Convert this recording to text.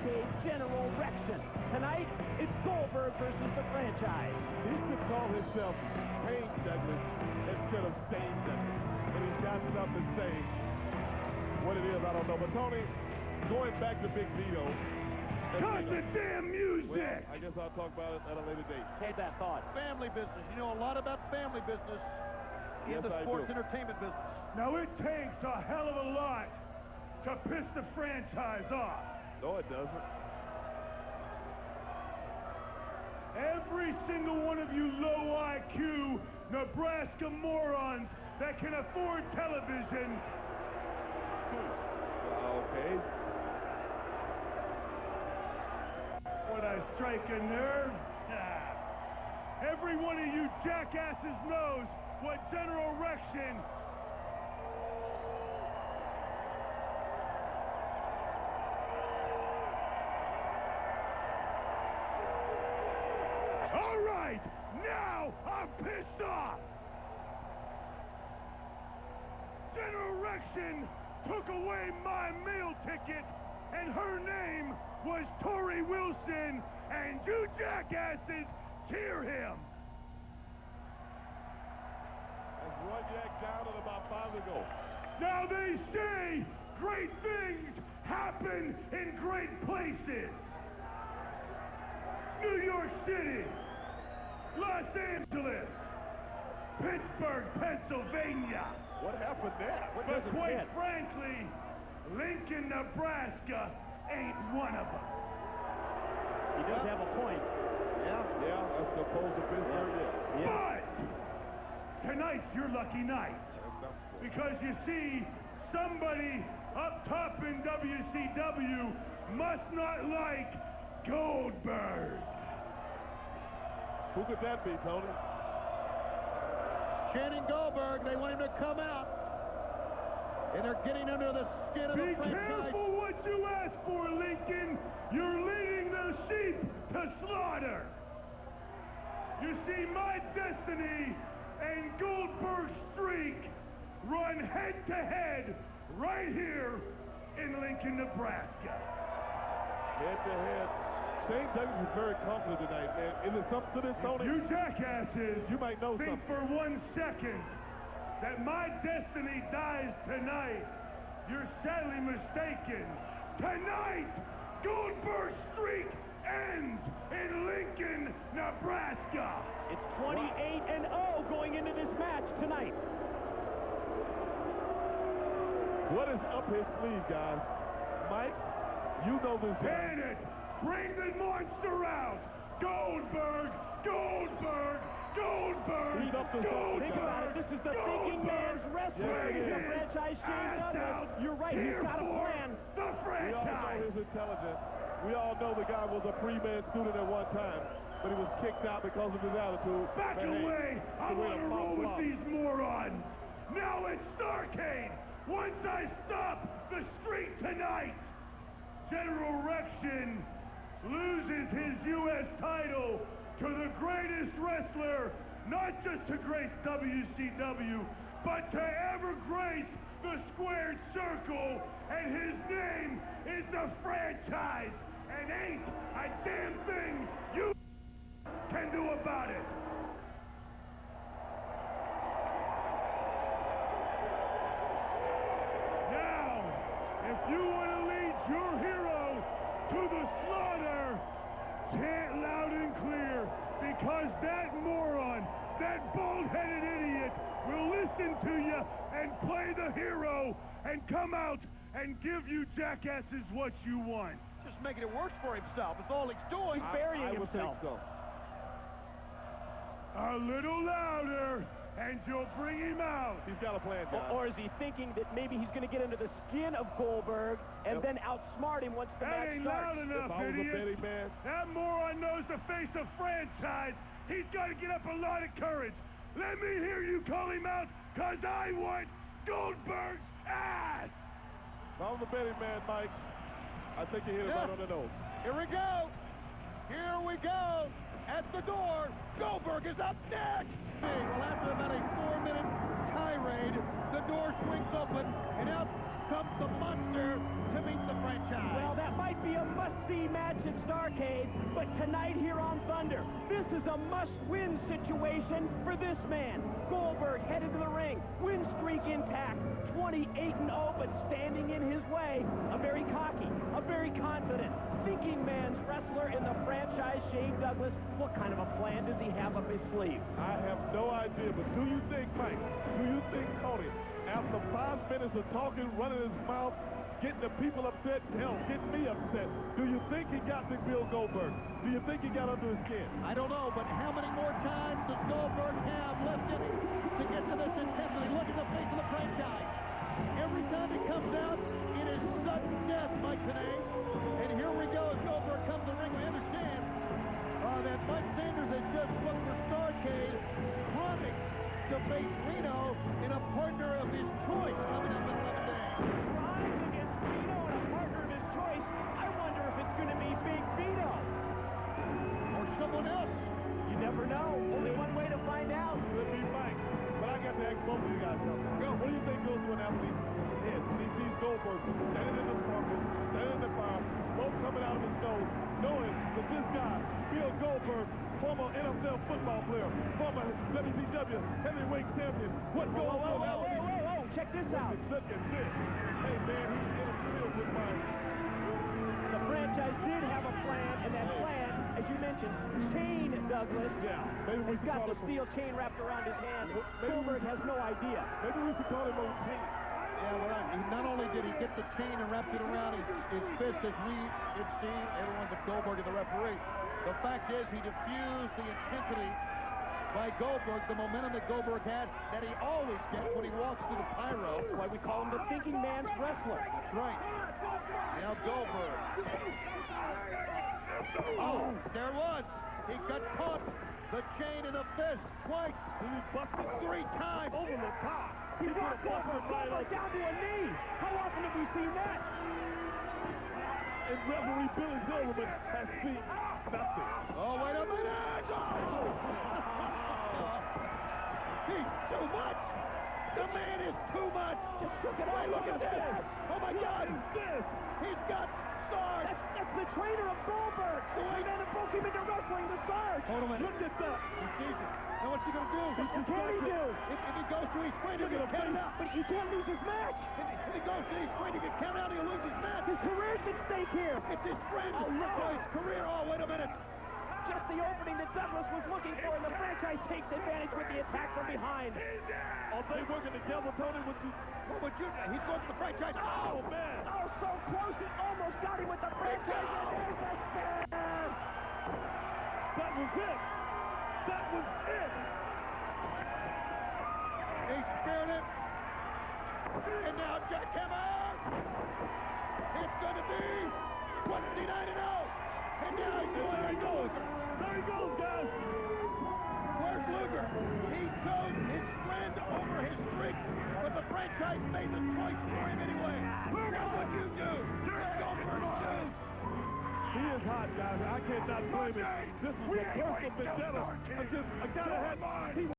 decade General Rection. Tonight, it's Goldberg versus the franchise. He should call himself Shane Douglas instead of Shane Douglas. But he's got enough to say. What it is, I don't know. But Tony, going back to Big Vito. Cut the damn music! Well, I guess I'll talk about it at a later date. Take that thought. Family business. You know a lot about family business in Yes, the I sports do. entertainment business. Now it takes a hell of a lot to piss the franchise off. No, it doesn't. Every single one of you low IQ Nebraska morons that can afford television. Okay. Would I strike a nerve? Nah. Every one of you jackasses knows what General Rection All right, now I'm pissed off. General Rection took away my meal ticket, and her name was Tori Wilson, and you jackasses cheer him. That's one yak down and about 5 to go. Now they say great things happen in great places. New York City, Los Angeles, Pittsburgh, Pennsylvania. What happened there? But quite frankly, Lincoln, Nebraska ain't one of them. He does have a point. Yeah, that's the opposed to Pittsburgh. But tonight's your lucky night. Because you see, somebody up top in WCW must not like Goldberg. Who could that be, Tony? Channing Goldberg, they want him to come out. And they're getting under the skin of the Be franchise. careful what you ask for, Lincoln. You're leading the sheep to slaughter. You see, my destiny and Goldberg's streak run head-to-head right here in Lincoln, Nebraska. Head-to-head. Shane Douglas is very confident tonight, man. Is it something to this, Tony? You jackasses You might know think something. for 1 second that my destiny dies tonight. You're sadly mistaken. Tonight, Goldberg's streak ends in Lincoln, Nebraska. It's 28-0 going into this match tonight. What is up his sleeve, guys? Mike, you know this guy. Ban it! Bring the monster out! Goldberg! Goldberg! Goldberg! He's up to Goldberg! Think about it. This is the thinking man's wrestler. Bring He's the his franchise Shane ass Douglas. out You're right. He's here got a for plan. The We all know franchise! his intelligence. We all know the guy was a pre-med student at one time, but he was kicked out because of his attitude. Back But hey, away! it's I the way want to to roll follow with up. these morons! Now it's Starrcade! Once I stop the streak tonight, General Rection loses his U.S. title to the greatest wrestler, not just to grace WCW, but to ever grace the squared circle, and his name is the franchise, and ain't a damn thing you can do about it. Now, if you want to lead your hero to the slaughter, chant loud and clear, because that moron, that bald-headed idiot, will listen to you and play the hero and come out and give you jackasses what you want. Just making it worse for himself. That's all he's doing. He's burying I would himself. think so. A little louder, and you'll bring him out. He's got a plan, guys. Or is he thinking that maybe he's going to get under the skin of Goldberg and then outsmart him once the That match ain't starts? loud enough, If I was a idiots. betting man, That moron knows the face of franchise. He's got to get up a lot of courage. Let me hear you call him out, because I want Goldberg's ass. if I was a betting man, Mike, I think you hit it right on the nose. Here we go. Here we go. At the door, Goldberg is up next. Well, after about a 4-minute tirade, the door swings open, and out comes the monster to meet the franchise. Well, that might be a must-see must-see match at Starrcade, but tonight here on Thunder, this is a must-win situation for this man. Goldberg headed to the ring, win streak intact, 28-0, but standing in his way, a very cocky, a very confident, thinking man's wrestler in the franchise, Shane Douglas. What kind of a plan does he have up his sleeve? I have no idea, but do you think, Mike, do you think, Tony, after 5 minutes of talking, running his mouth, getting the people upset, hell, getting me upset, do you think he got to Bill Goldberg? Do you think he got under his skin? I don't know, but how many more times does Goldberg have left in him to get to this intensity? Look at the face of the franchise. Every time he comes out, it is sudden death, Mike, today. And here we go as Goldberg comes to the ring. We understand that Mike Sanders has just booked for Starrcade, promising to face Reno in a partner of his choice coming up in 11 days. Grimes against Vito and a partner of his choice. I wonder if it's going to be Big Vito. Or someone else. You never know. Only one way to find out. Could be Mike. But I got to ask both of you guys something. What do you think goes through an athlete's head when he sees Goldberg standing in the sparkles, standing in the fire, smoke coming out of his nose, knowing that this guy, Bill Goldberg, former NFL football player, former WCW heavyweight champion, what goes through an athlete? Whoa, check this out. Look at this. Hey, man, he's interfered with my... The franchise did have a plan, and that plan, as you mentioned, Shane Douglas, Yeah, maybe we has should got call the him... steel chain wrapped around his hand. Maybe Goldberg has no idea. Maybe we should call him O'Chain. Yeah, well, not only did he get the chain and wrapped it around his fist, as we had seen, everyone but Goldberg and the referee. The fact is, he diffused the intensity by Goldberg, the momentum that Goldberg has, that he always gets when he walks through the pyro. That's why we call him the thinking man's wrestler. That's right. Now Goldberg. Oh, there it was. He got caught. The chain in the fist twice. He busted 3 times. over the top. He put brought a busted Goldberg right down to a knee. How often have we seen that? And referee Billy Silverman has seen nothing. Oh, wait a minute! Oh! He's too much! The man is too much! Just shook it Wait, off. look at this! Oh, my God! What is this? He's got Sarge! That's the trainer of Goldberg. The man that broke him into wrestling, the Sarge. Hold on a minute. Look at that. He sees it. Now what's he going to do? What can he do? If he goes through, he's going to get counted out. But he can't lose his match. If he goes through, he's going to get counted out. He'll lose his match. His career's at stake here. It's his friend. Oh, look at his career. Oh, wait a minute. Just the opening that Douglas was looking for, and the franchise takes advantage with the attack from behind. Are they working together, Tony? What you... What would you... He's going for the franchise. Oh, man. Oh, so close. He almost got him with the franchise. And there's the spear. That was it. That was it. He speared it. And now jackhammer. It's going to be 29-0. And now he's going There he to goes. There he goes, guys. Where's Luger? He chose his friend over his streak, but the franchise made the choice for him anyway. Now what you do? You're Goldberg lose. He is hot, guys. I cannot blame him. This is a personal vendetta against a guy that had...